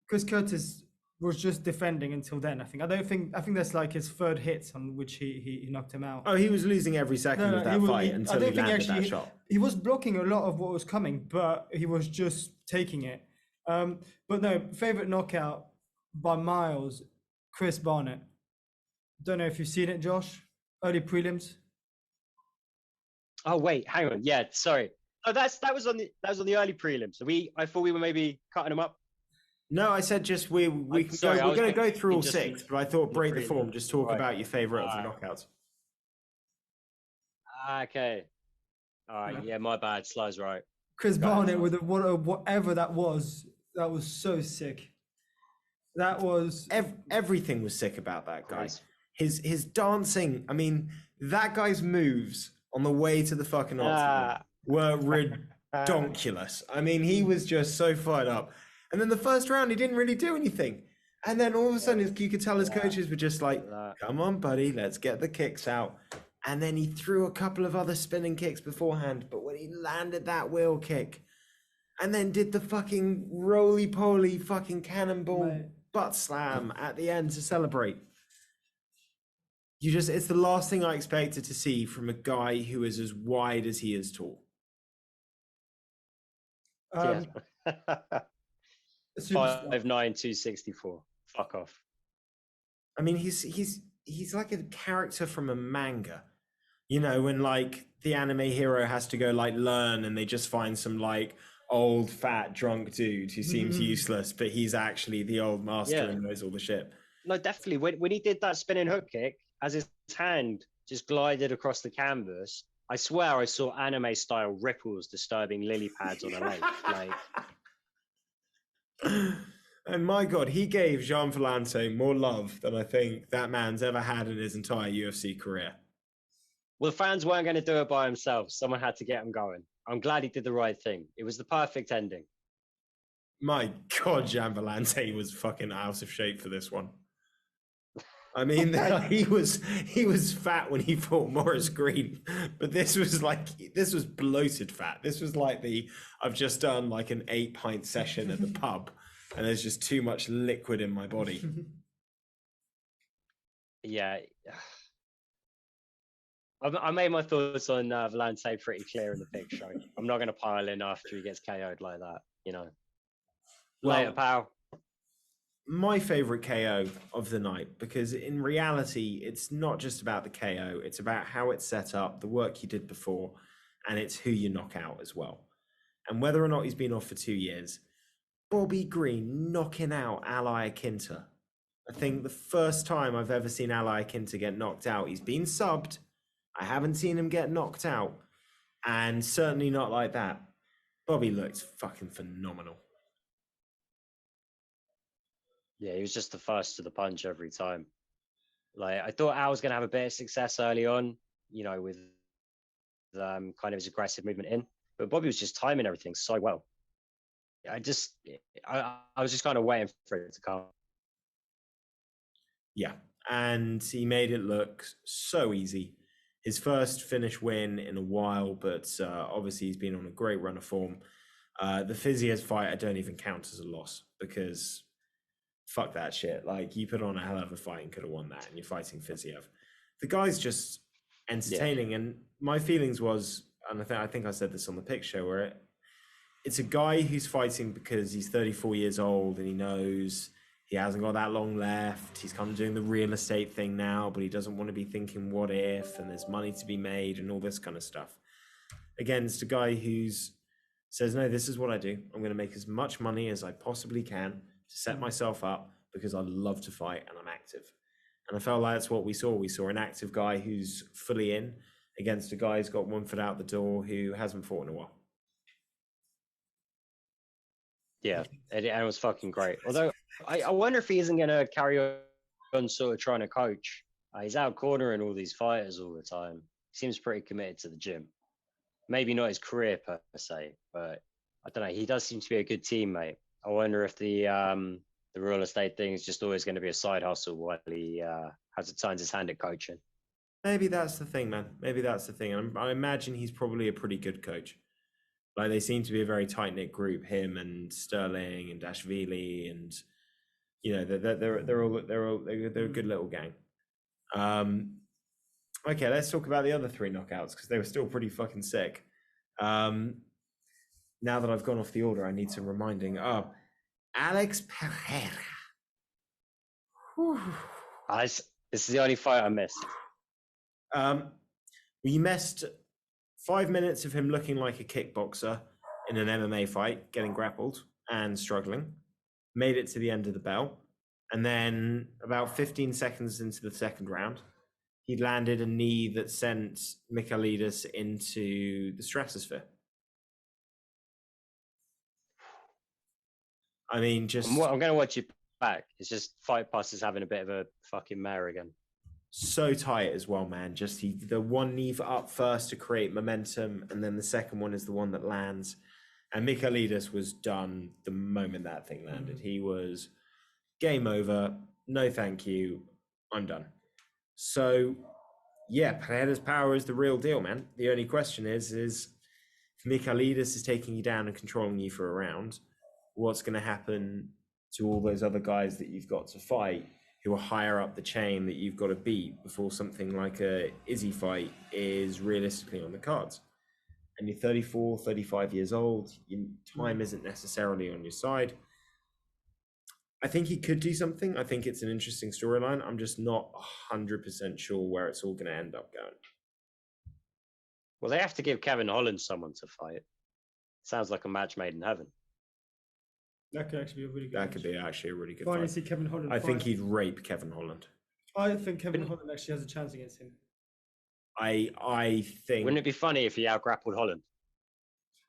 Chris Curtis was just defending until then. I think that's his third hit on which he knocked him out. Oh, he was losing every second of that fight until he landed that shot. He was blocking a lot of what was coming, but he was just taking it. But no, favorite knockout by miles, Chris Barnett. Don't know if you've seen it, Josh. Early prelims. Oh wait, hang on. Yeah, sorry. Oh, that was on the early prelims. So I thought we were maybe cutting them up. No, I said just we can go. We're going to go through all 6, but I thought break the form. Just talk about your favorite of the knockouts. Okay. All right. Yeah, my bad. Sly's right. Chris Barnett with whatever that was so sick. That was everything was sick about that guy. his dancing. I mean, that guy's moves on the way to the fucking octagon were ridiculous. I mean, he was just so fired up. And then the first round, he didn't really do anything. And then all of a sudden, you could tell his coaches were just like, come on, buddy, let's get the kicks out. And then he threw a couple of other spinning kicks beforehand. But when he landed that wheel kick and then did the fucking roly-poly fucking cannonball butt slam at the end to celebrate, it's the last thing I expected to see from a guy who is as wide as he is tall. 5'9", 264. Fuck off. I mean, he's like a character from a manga. You know, when like the anime hero has to go like learn and they just find some like old fat drunk dude who seems useless, but he's actually the old master and knows all the shit. No, definitely. When he did that spinning hook kick, as his hand just glided across the canvas, I swear I saw anime style ripples disturbing lily pads on a lake. Like, and my God, he gave Jean Vellante more love than I think that man's ever had in his entire UFC career. Well, the fans weren't going to do it by themselves. Someone had to get him going. I'm glad he did the right thing. It was the perfect ending. My God, Jean Vellante was fucking out of shape for this one. I mean, he was fat when he fought Morris Green, but this was bloated fat. This was like I've just done like an 8-pint session at the pub and there's just too much liquid in my body. Yeah. I made my thoughts on Vellante pretty clear in the big show. I'm not going to pile in after he gets KO'd like that, you know. Later, pal. My favorite KO of the night, because in reality, it's not just about the KO. It's about how it's set up, the work you did before, and it's who you knock out as well. And whether or not he's been off for 2 years, Bobby Green knocking out Ally Akinta. I think the first time I've ever seen Ally Akinta get knocked out, he's been subbed. I haven't seen him get knocked out, and certainly not like that. Bobby looked fucking phenomenal. Yeah, he was just the first to the punch every time. Like, I thought Al was going to have a bit of success early on, you know, with kind of his aggressive movement in, but Bobby was just timing everything so well. I was just kind of waiting for it to come. Yeah, and he made it look so easy. His first finish win in a while, but obviously he's been on a great run of form. The Fiziev fight, I don't even count as a loss because fuck that shit. Like, you put on a hell of a fight and could have won that, and you're fighting Fiziev. The guy's just entertaining, and my feelings was, and I think I said this on the pick show, where it's a guy who's fighting because he's 34 years old and he knows he hasn't got that long left. He's kind of doing the real estate thing now, but he doesn't want to be thinking what if, and there's money to be made and all this kind of stuff. Against a guy who's says, no, this is what I do. I'm going to make as much money as I possibly can to set myself up because I love to fight and I'm active. And I felt like that's what we saw. We saw an active guy who's fully in against a guy who's got one foot out the door who hasn't fought in a while. Yeah, and it was fucking great. Although I wonder if he isn't going to carry on sort of trying to coach. He's out cornering all these fighters all the time. He seems pretty committed to the gym. Maybe not his career per se, but I don't know. He does seem to be a good teammate. I wonder if the real estate thing is just always going to be a side hustle while he turns his hand at coaching. Maybe that's the thing, man. Maybe that's the thing. I imagine he's probably a pretty good coach. Like, they seem to be a very tight-knit group, him and Sterling and Dashvili, and you know, they're a good little gang. Okay, let's talk about the other 3 knockouts because they were still pretty fucking sick. Now that I've gone off the order, I need some reminding. Oh, Alex Pereira. This is the only fight I missed. We missed 5 minutes of him looking like a kickboxer in an MMA fight, getting grappled and struggling. Made it to the end of the bell. And then about 15 seconds into the second round, he landed a knee that sent Michailidis into the stratosphere. I mean, just... I'm going to watch it back. It's just Fight Pass is having a bit of a fucking mare again. so tight as well, man. Just the one knee up first to create momentum, and then the second one is the one that lands. And Michailidis was done the moment that thing landed. He was game over. No, thank you. I'm done. So, yeah, Pereira's power is the real deal, man. The only question is if Michailidis is taking you down and controlling you for a round, what's going to happen to all those other guys that you've got to fight who are higher up the chain that you've got to beat before something like a Izzy fight is realistically on the cards? And you're 34, 35 years old, your time isn't necessarily on your side. I think he could do something. I think it's an interesting storyline. I'm just not 100% sure where it's all going to end up going. Well, they have to give Kevin Holland someone to fight. Sounds like a match made in heaven. That could actually be a really good That match. could be actually a really good Finally fight. see Kevin Holland I think fight. he'd rape Kevin Holland. I think Kevin Holland actually has a chance against him. I think... Wouldn't it be funny if he out-grappled Holland?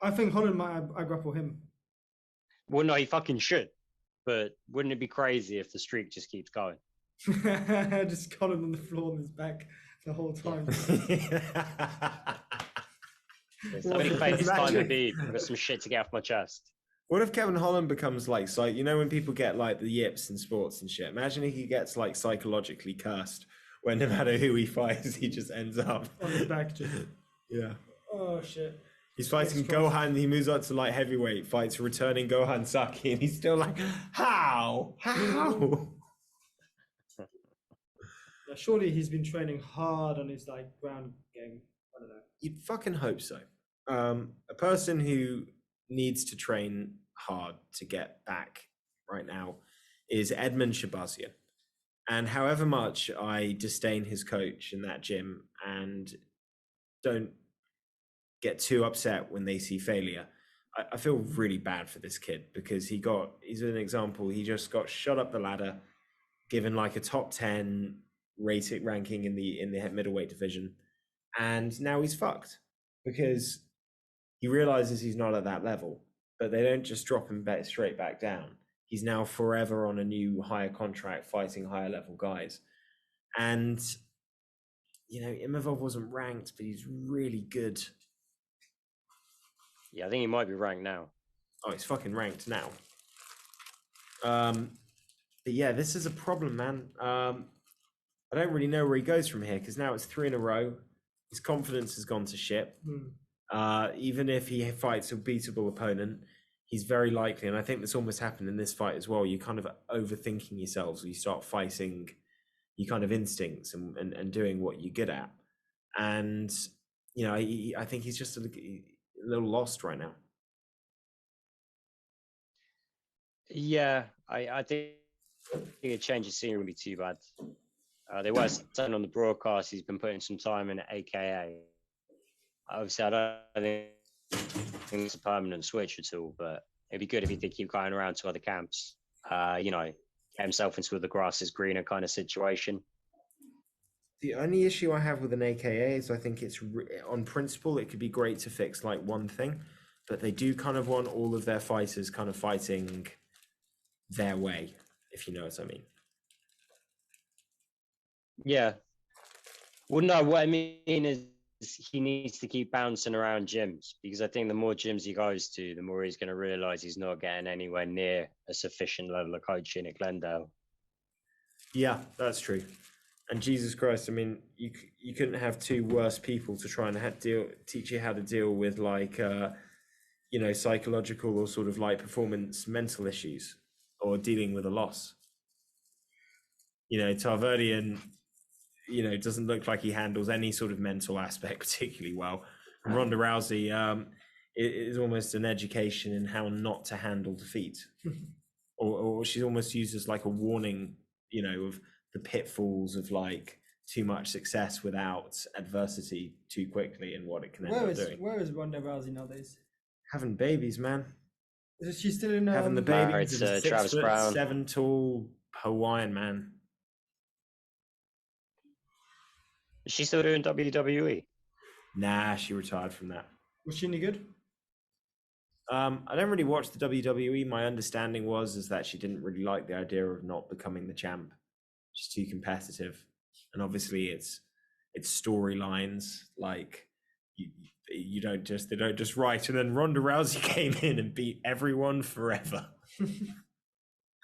I think Holland might grapple him. Well, no, he fucking should. But wouldn't it be crazy if the streak just keeps going? Just Holland on the floor on his back the whole time. There's so many places time to be. I've got some shit to get off my chest. What if Kevin Holland becomes like, you know, when people get like the yips in sports and shit? Imagine if he gets like psychologically cursed when no matter who he fights, he just ends up on his back. Just... Yeah. Oh shit. He's fighting Gohan. He moves up to light heavyweight, fights returning Gohan Saki, and he's still like, how? Surely he's been training hard on his like ground game. I don't know. You'd fucking hope so. A person who needs to train hard to get back right now is Edmund Shabazian. And however much I disdain his coach in that gym and don't get too upset when they see failure, I feel really bad for this kid because he's an example. He just got shot up the ladder, given like a top 10 ranking in the middleweight division. And now he's fucked because he realizes he's not at that level, but they don't just drop him straight back down. He's now forever on a new higher contract fighting higher level guys. And, you know, Imavov wasn't ranked, but he's really good. Yeah, I think he might be ranked now. Oh, he's fucking ranked now. But yeah, this is a problem, man. I don't really know where he goes from here because now it's 3 in a row. His confidence has gone to shit. Even if he fights a beatable opponent, he's very likely, and I think this almost happened in this fight as well, you're kind of overthinking yourselves. You start fighting your kind of instincts and doing what you're good at. And, you know, I think he's just a little lost right now. Yeah, I think a change of scenery would be too bad. They were saying on the broadcast he's been putting some time in at AKA. Obviously, I don't think it's a permanent switch at all, but it'd be good if he did keep going around to other camps. You know, get himself into the grass is greener kind of situation. The only issue I have with an AKA is I think it's on principle, it could be great to fix like one thing, but they do kind of want all of their fighters kind of fighting their way, if you know what I mean. Yeah. Well, no, what I mean is he needs to keep bouncing around gyms because I think the more gyms he goes to, the more he's going to realize he's not getting anywhere near a sufficient level of coaching at Glendale. Yeah, that's true. And Jesus Christ, I mean, you couldn't have two worse people to try and teach you how to deal with like, you know, psychological or sort of like performance mental issues or dealing with a loss. You know, Tarverdian, you know, doesn't look like he handles any sort of mental aspect particularly well. And Ronda Rousey is almost an education in how not to handle defeat. or she's almost used as like a warning, you know, of the pitfalls of like too much success without adversity too quickly and what it can end up doing. Where is Ronda Rousey nowadays? Having babies, man. Is she still in having the babies? It's Travis Brown, 7 tall Hawaiian man. Is she still doing WWE? Nah, she retired from that. Was she any good? I don't really watch the WWE. My understanding is that she didn't really like the idea of not becoming the champ. She's too competitive. and obviously it's storylines. Like they don't just write, and then Ronda Rousey came in and beat everyone forever.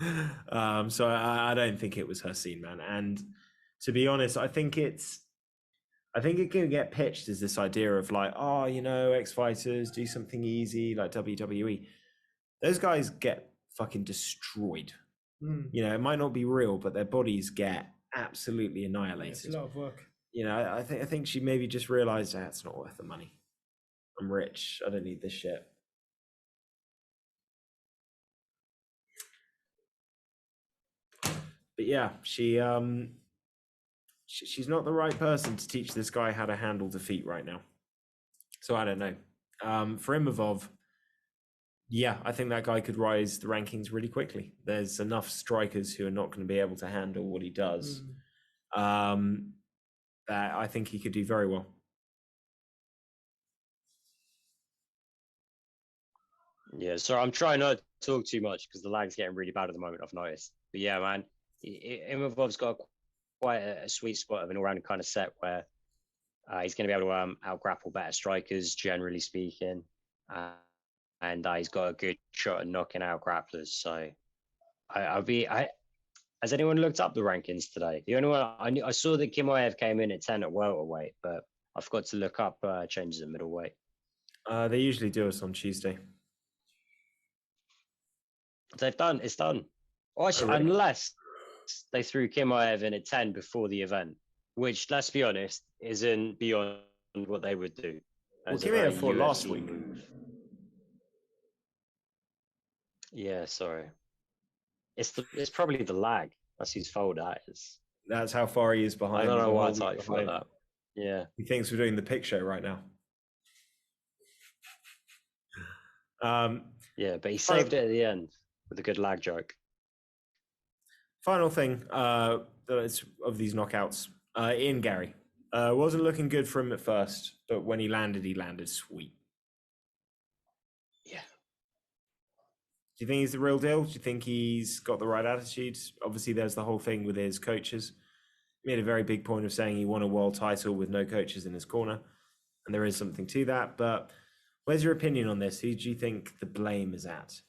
So I don't think it was her scene, man. And to be honest, I think it can get pitched as this idea of like, oh, ex-fighters do something easy like WWE. Those guys get fucking destroyed. It might not be real, but their bodies get absolutely annihilated. It's a lot of work. I think she maybe just realized it's not worth the money. I'm rich. I don't need this shit. But yeah, she's not the right person to teach this guy how to handle defeat right now. So I don't know. For Imavov, yeah, I think that guy could rise the rankings really quickly. There's enough strikers who are not going to be able to handle what he does. That I think he could do very well. Yeah, so I'm trying not to talk too much because the lag's getting really bad at the moment, I've noticed. But yeah, man, Imavov's got quite a sweet spot of an all-round kind of set where he's going to be able to out-grapple better strikers, generally speaking. And he's got a good shot at knocking out grapplers. So has anyone looked up the rankings today? The only one I saw that Chimaev came in at 10 at welterweight, but I forgot to look up changes at middleweight. They usually do us on Tuesday. It's done. Well, actually, unless they threw Chimaev in at 10 before the event, which, let's be honest, isn't beyond what they would do. Well, Chimaev fought last week. Yeah, sorry. It's probably the lag. That's whose fault that is. That's how far he is behind. I don't know why I typed like that. Yeah. He thinks we're doing the pick show right now. Yeah, but he saved it at the end with a good lag joke. Final thing of these knockouts, Iangary. Wasn't looking good for him at first, but when he landed sweet. Yeah. Do you think he's the real deal? Do you think he's got the right attitude? Obviously, there's the whole thing with his coaches. He made a very big point of saying he won a world title with no coaches in his corner, and there is something to that. But where's your opinion on this? Who do you think the blame is at?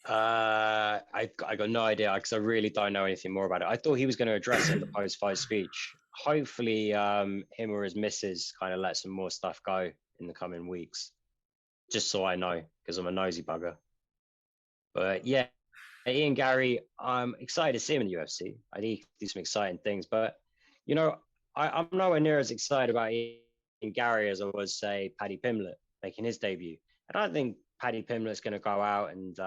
I got no idea because I really don't know anything more about it. I thought he was going to address it in the post-fight speech. Hopefully, him or his missus kind of let some more stuff go in the coming weeks, just so I know because I'm a nosy bugger. But yeah, Iangary, I'm excited to see him in the UFC. I think he can do some exciting things. But I'm nowhere near as excited about Iangary as I was, say, Paddy Pimblett making his debut. I don't think Paddy Pimblett's going to go out and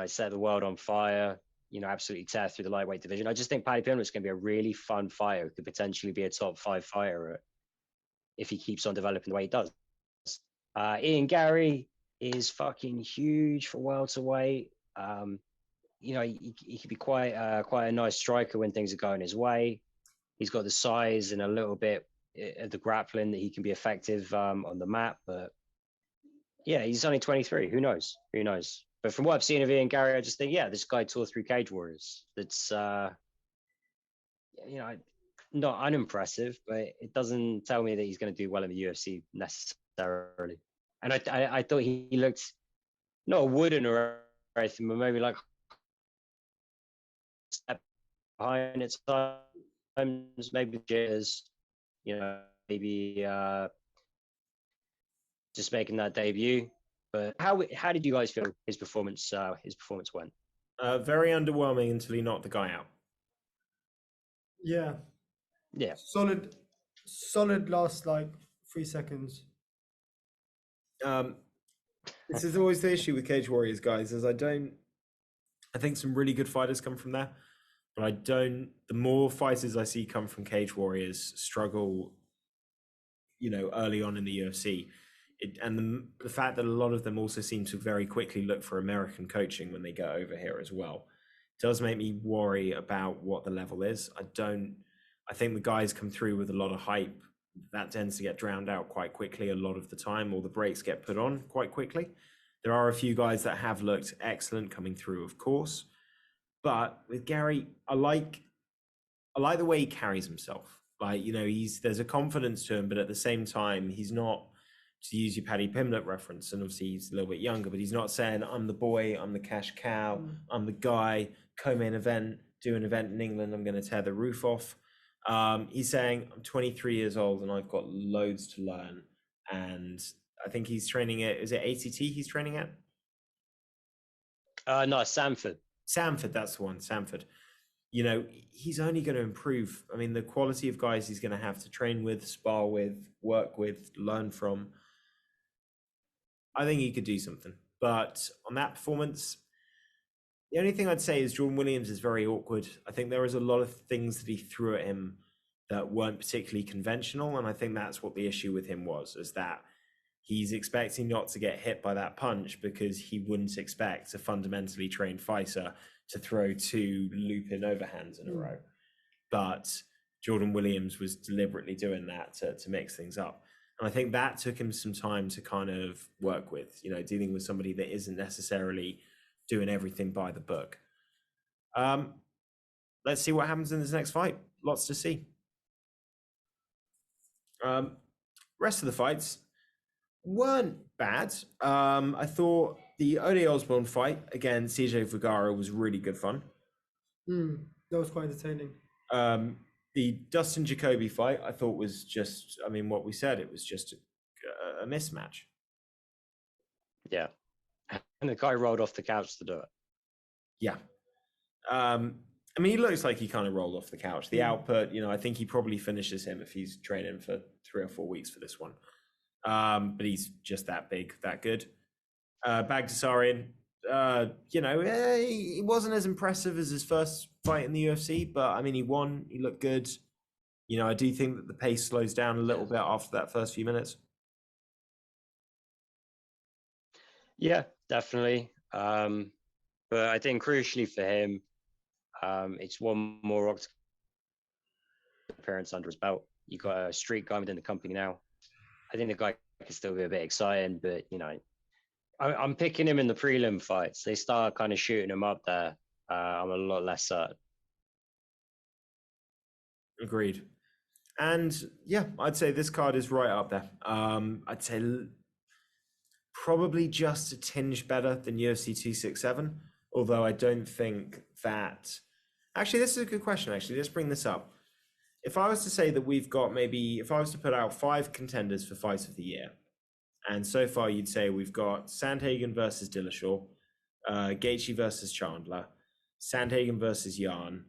set the world on fire, absolutely tear through the lightweight division. I just think Paddy Pimblett's going to be a really fun fighter who could potentially be a top 5 fighter if he keeps on developing the way he does. Iangary is fucking huge for welterweight. He could be quite a nice striker when things are going his way. He's got the size and a little bit of the grappling that he can be effective on the mat. But yeah, he's only 23. Who knows? But from what I've seen of Iangary, I just think, this guy tore through Cage Warriors. That's, not unimpressive, but it doesn't tell me that he's going to do well in the UFC necessarily. And I thought he looked not wooden or anything, but maybe like step behind at times, maybe jitters, maybe just making that debut. But how did you guys feel his performance went? Very underwhelming until he knocked the guy out. Yeah. Solid last 3 seconds. This is always the issue with Cage Warriors, guys, is I think some really good fighters come from there, but the more fighters I see come from Cage Warriors struggle, early on in the UFC. And the fact that a lot of them also seem to very quickly look for American coaching when they get over here as well does make me worry about what the level is. I think the guys come through with a lot of hype. That tends to get drowned out quite quickly a lot of the time, or the brakes get put on quite quickly. There are a few guys that have looked excellent coming through, of course. But with Gary, I like I like the way he carries himself. Like, you know, there's a confidence to him, but at the same time, he's not, to use your Paddy Pimblett reference, and obviously he's a little bit younger, but he's not saying, I'm the boy, I'm the cash cow, I'm the guy, co-main event, do an event in England, I'm going to tear the roof off. He's saying, I'm 23 years old and I've got loads to learn. And I think he's training at, is it ATT he's training at? No, Sanford. Sanford, that's the one, Sanford. You know, he's only going to improve. I mean, the quality of guys he's going to have to train with, spar with, work with, learn from. I think he could do something. But on that performance, the only thing I'd say is Jordan Williams is very awkward. I think there was a lot of things that he threw at him that weren't particularly conventional. And I think that's what the issue with him was, is that he's expecting not to get hit by that punch because he wouldn't expect a fundamentally trained fighter to throw 2 loop-in overhands in a row. But Jordan Williams was deliberately doing that to mix things up. And I think that took him some time to kind of work with, you know, dealing with somebody that isn't necessarily doing everything by the book. Let's see what happens in this next fight. Lots to see. Rest of the fights weren't bad. I thought the Ode Osborne fight against CJ Vergara was really good fun. That was quite entertaining. The Dustin Jacoby fight, I thought was just, I mean, what we said, it was just a mismatch. Yeah. And the guy rolled off the couch to do it. Yeah. I mean, he looks like he kind of rolled off the couch. The output, you know, I think he probably finishes him if he's training for 3 or 4 weeks for this one. But he's just that big, that good. Bagdasarian, you know, he wasn't as impressive as his first fight in the UFC, but I mean, he won, he looked good. You know, I do think that the pace slows down a little bit after that first few minutes. Yeah, definitely. But I think crucially for him, it's one more appearance under his belt. You got a street guy within the company now. I think the guy can still be a bit exciting, but you know, I'm picking him in the prelim fights. They start kind of shooting him up there. I'm a lot less certain. Agreed. And yeah, I'd say this card is right up there. I'd say probably just a tinge better than UFC 267, although I don't think that... Actually, this is a good question, actually. Let's bring this up. If I was to say that we've got if I was to put out 5 contenders for Fight of the Year, and so far you'd say we've got Sandhagen versus Dillashaw, Gaethje versus Chandler, Sandhagen versus Jan.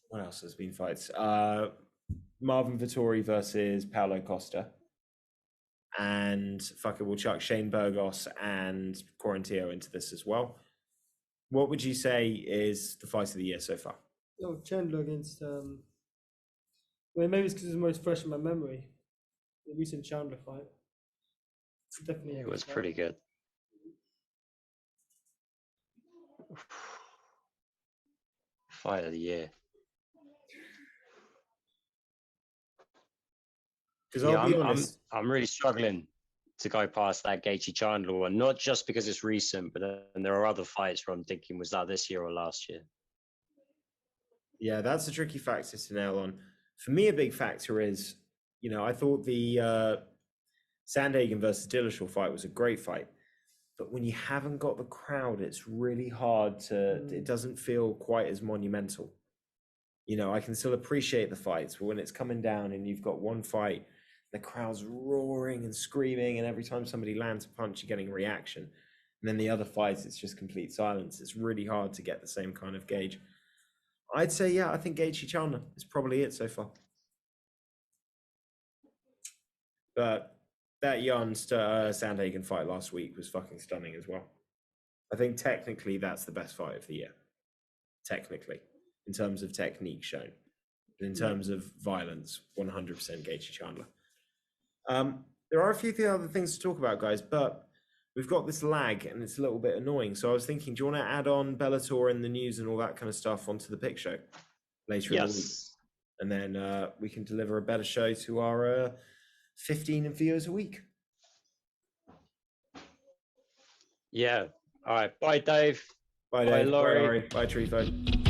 What else has been fights? Marvin Vettori versus Paulo Costa. And fuck it, we'll chuck Shane Burgos and Quarantillo into this as well. What would you say is the fight of the year so far? Oh, Chandler against... well, maybe it's because it's most fresh in my memory. The recent Chandler fight. Definitely. It was pretty good. Fight of the year. Because I'll be honest, I'm really struggling to go past that Gaethje Chandler one, not just because it's recent, but then there are other fights where I'm thinking, was that this year or last year? Yeah, that's a tricky factor to nail on. For me, a big factor is, you know, I thought the Sandhagen versus Dillashaw fight was a great fight, but when you haven't got the crowd, it's really hard to, it doesn't feel quite as monumental. You know, I can still appreciate the fights, but when it's coming down and you've got one fight, the crowd's roaring and screaming, and every time somebody lands a punch, you're getting a reaction. And then the other fights, it's just complete silence. It's really hard to get the same kind of gauge. I'd say, yeah, I think Gaethje Chandler is probably it so far. But that Jan Sandhagen fight last week was fucking stunning as well. I think technically that's the best fight of the year. Technically, in terms of technique shown. But in terms of violence, 100% Gaethje Chandler. There are a few other things to talk about, guys, but we've got this lag and it's a little bit annoying. So I was thinking, do you want to add on Bellator and the news and all that kind of stuff onto the pick show later in the week? And then we can deliver a better show to our 15 viewers a week. Yeah. All right. Bye, Dave. Bye, Dave. Bye, Laurie. Laurie. Bye, Chito.